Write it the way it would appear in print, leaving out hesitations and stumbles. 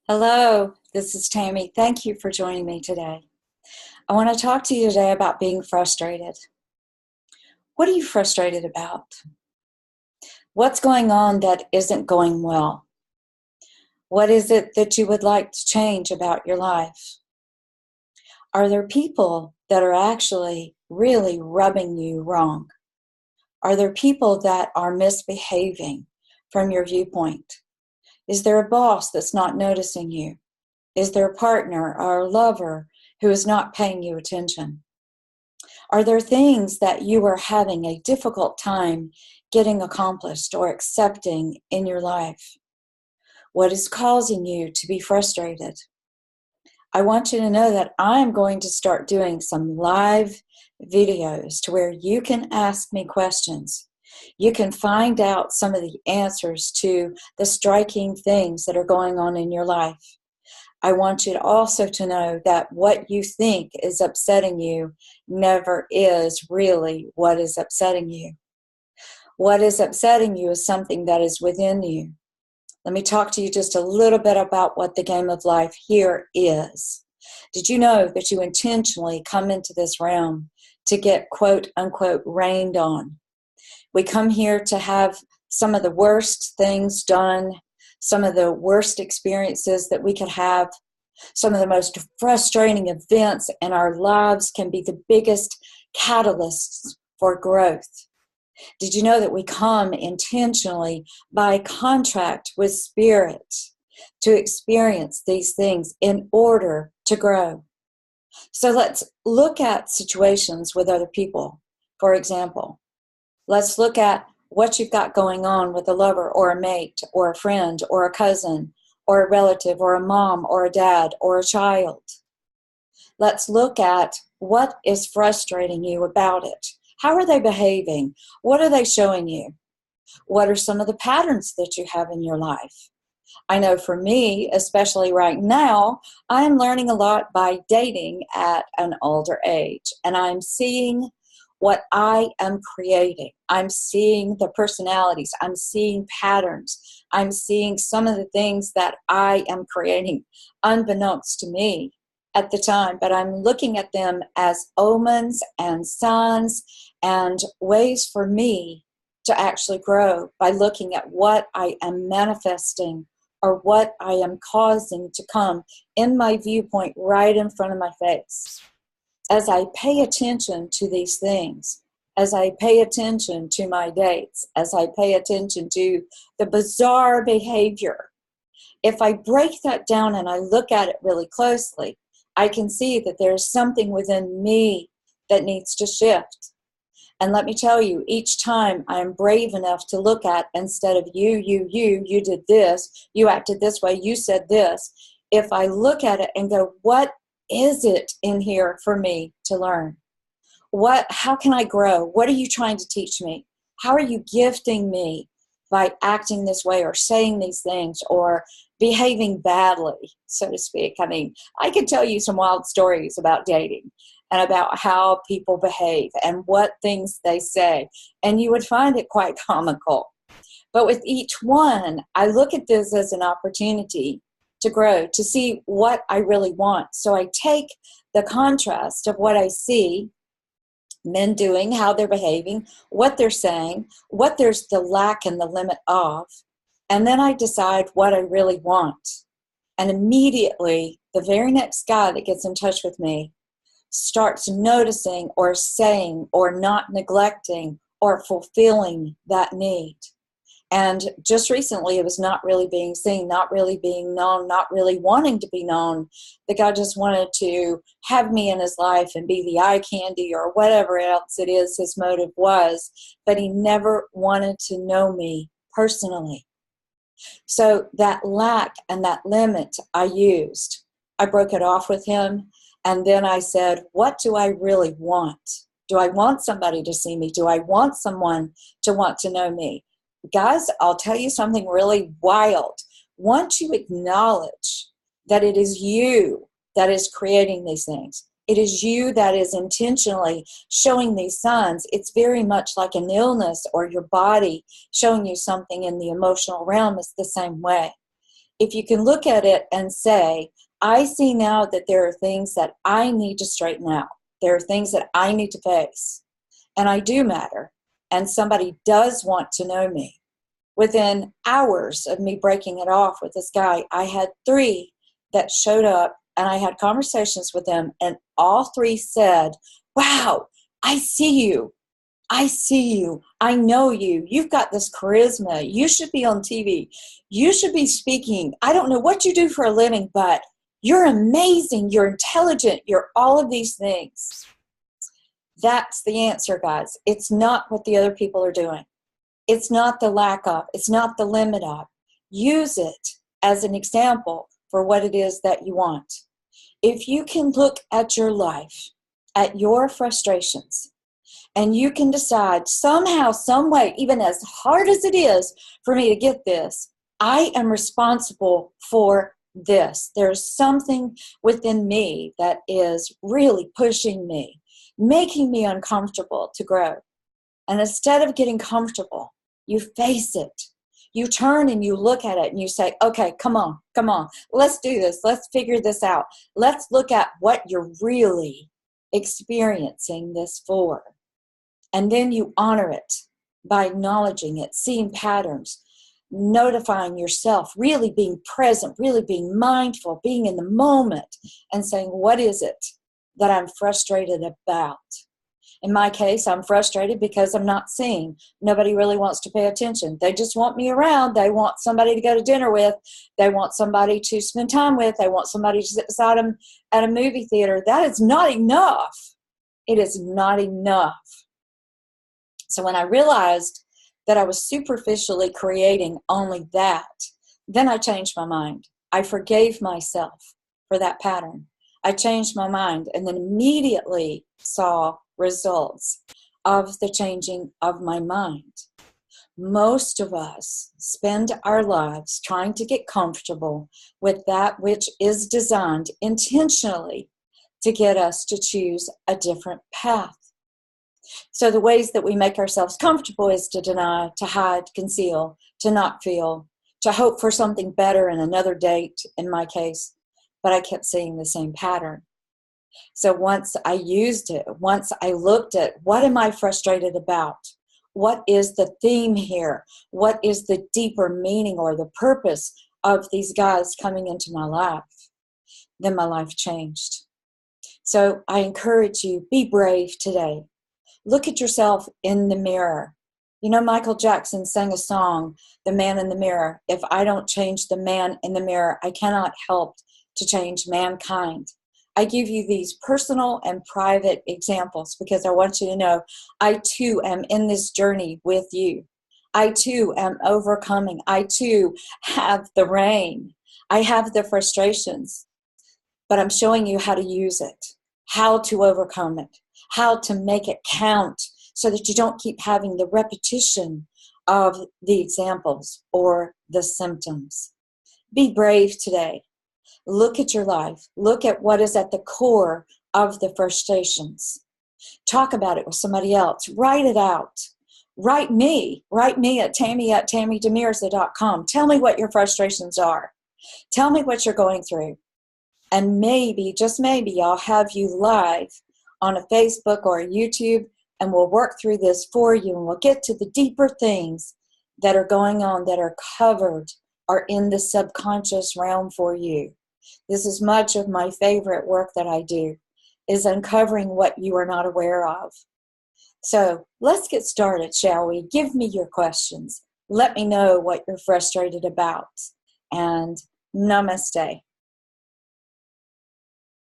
Hello, this is Tammy. Thank you for joining me today. I want to talk to you today about being frustrated. What are you frustrated about? What's going on that isn't going well? What is it that you would like to change about your life? Are there people that are actually really rubbing you wrong? Are there people that are misbehaving from your viewpoint? Is there a boss that's not noticing you? Is there a partner or a lover who is not paying you attention? Are there things that you are having a difficult time getting accomplished or accepting in your life? What is causing you to be frustrated? I want you to know that I'm going to start doing some live videos to where you can ask me questions. You can find out some of the answers to the striking things that are going on in your life. I want you to also to know that what you think is upsetting you never is really what is upsetting you. What is upsetting you is something that is within you. Let me talk to you just a little bit about what the game of life here is. Did you know that you intentionally come into this realm to get quote unquote rained on? We come here to have some of the worst things done, some of the worst experiences that we could have. Some of the most frustrating events in our lives can be the biggest catalysts for growth. Did you know that we come intentionally by contract with Spirit to experience these things in order to grow? So let's look at situations with other people. For example, let's look at what you've got going on with a lover or a mate or a friend or a cousin or a relative or a mom or a dad or a child. Let's look at what is frustrating you about it. How are they behaving? What are they showing you? What are some of the patterns that you have in your life? I know for me, especially right now, I am learning a lot by dating at an older age, and I'm seeing what I am creating. I'm seeing the personalities. I'm seeing patterns. I'm seeing some of the things that I am creating unbeknownst to me at the time, but I'm looking at them as omens and signs and ways for me to actually grow by looking at what I am manifesting or what I am causing to come in my viewpoint right in front of my face. As I pay attention to these things, as I pay attention to my dates, as I pay attention to the bizarre behavior, if I break that down and I look at it really closely, I can see that there's something within me that needs to shift. And let me tell you, each time I'm brave enough to look at, instead of you did this, you acted this way, you said this, if I look at it and go, what is it in here for me to learn? How can I grow? What are you trying to teach me? How are you gifting me by acting this way or saying these things or behaving badly, so to speak? I mean, I could tell you some wild stories about dating and about how people behave and what things they say, and you would find it quite comical. But with each one, I look at this as an opportunity to grow, to see what I really want. So I take the contrast of what I see men doing, how they're behaving, what they're saying, what there's the lack and the limit of, and then I decide what I really want. And immediately, the very next guy that gets in touch with me starts noticing or saying or not neglecting or fulfilling that need. And just recently, it was not really being seen, not really being known, not really wanting to be known. The guy just wanted to have me in his life and be the eye candy or whatever else it is his motive was, but he never wanted to know me personally. So that lack and that limit I used. I broke it off with him, and then I said, what do I really want? Do I want somebody to see me? Do I want someone to want to know me? Guys, I'll tell you something really wild. Once you acknowledge that it is you that is creating these things, it is you that is intentionally showing these signs. It's very much like an illness or your body showing you something in the emotional realm is the same way. if you can look at it and say, I see now that there are things that I need to straighten out. There are things that I need to face. And I do matter. And somebody does want to know me. Within hours of me breaking it off with this guy, I had 3 that showed up, and I had conversations with them, and all 3 said, wow, I see you. I see you. I know you. You've got this charisma. You should be on TV. You should be speaking. I don't know what you do for a living, but you're amazing. You're intelligent. You're all of these things. That's the answer, guys. It's not what the other people are doing. It's not the lack of. It's not the limit of. Use it as an example for what it is that you want. If you can look at your life, at your frustrations, and you can decide somehow, some way, even as hard as it is for me to get this, I am responsible for this. There's something within me that is really pushing me, making me uncomfortable to grow. And instead of getting comfortable, you face it. You turn and you look at it and you say, okay, come on. Let's do this. Let's figure this out. Let's look at what you're really experiencing this for. And then you honor it by acknowledging it, seeing patterns, notifying yourself, really being present, really being mindful, being in the moment, and saying, what is it that I'm frustrated about? In my case, I'm frustrated because I'm not seen. Nobody really wants to pay attention. They just want me around. They want somebody to go to dinner with. They want somebody to spend time with. They want somebody to sit beside them at a movie theater. That is not enough. It is not enough. So when I realized that I was superficially creating only that, then I changed my mind. I forgave myself for that pattern. I changed my mind and then immediately saw results of the changing of my mind. Most of us spend our lives trying to get comfortable with that which is designed intentionally to get us to choose a different path. So the ways that we make ourselves comfortable is to deny, to hide, conceal, to not feel, to hope for something better in another date, in my case. But I kept seeing the same pattern. So once I used it, once I looked at what am I frustrated about? What is the theme here? What is the deeper meaning or the purpose of these guys coming into my life? Then my life changed. So I encourage you, be brave today. Look at yourself in the mirror. You know, Michael Jackson sang a song, The Man in the Mirror. If I don't change the man in the mirror, I cannot help to change mankind. I give you these personal and private examples because I want you to know I too am in this journey with you. I too am overcoming. I too have the rain. I have the frustrations, but I'm showing you how to use it, how to overcome it, how to make it count so that you don't keep having the repetition of the examples or the symptoms. Be brave today. Look at your life. Look at what is at the core of the frustrations. Talk about it with somebody else. Write it out. Write me at Tammy@TammyDemirza.com. Tell me what your frustrations are. Tell me what you're going through. And maybe, just maybe, I'll have you live on a Facebook or a YouTube, and we'll work through this for you, and we'll get to the deeper things that are going on that are covered or in the subconscious realm for you. This is much of my favorite work that I do, is uncovering what you are not aware of. So let's get started, shall we? Give me your questions. Let me know what you're frustrated about. And namaste.